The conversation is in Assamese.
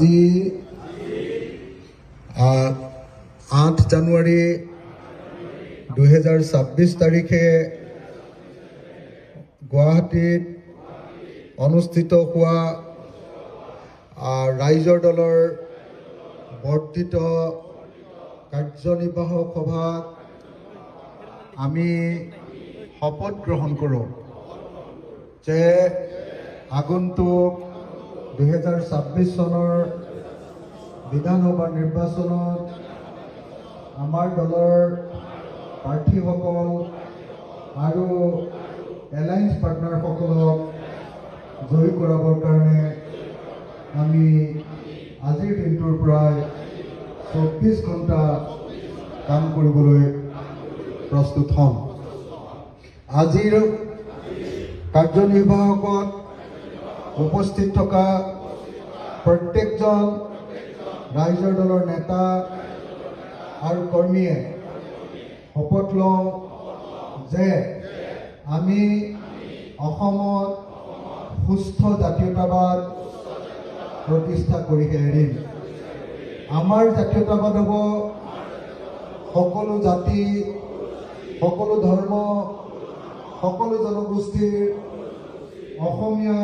আজি 8 জানুৱাৰী 2026 তাৰিখে গুৱাহাটীত অনুষ্ঠিত হোৱা ৰাইজৰ দলৰ বৰ্ধিত কাৰ্যনিৰ্বাহক সভাত আমি শপত গ্ৰহণ কৰোঁ যে আগন্তুক 2026 চনৰ বিধানসভা নিৰ্বাচনত আমাৰ দলৰ প্ৰাৰ্থীসকল আৰু এলায়েন্স পাৰ্টনাৰসকলক জয়ী কৰাবৰ কাৰণে আমি আজিৰ দিনটোৰ পৰাই 24 ঘণ্টা কাম কৰিবলৈ প্ৰস্তুত হ'ম। আজিৰ কাৰ্যনিৰ্বাহকত উপস্থিত থকা প্ৰত্যেকজন ৰাইজৰ দলৰ নেতা আৰু কৰ্মীয়ে শপত লওঁ যে আমি অসমত সুস্থ জাতীয়তাবাদ প্ৰতিষ্ঠা কৰিহে এৰিম। আমাৰ জাতীয়তাবাদ হ'ব সকলো জাতি, সকলো ধৰ্ম, সকলো জনগোষ্ঠীৰ অসমীয়া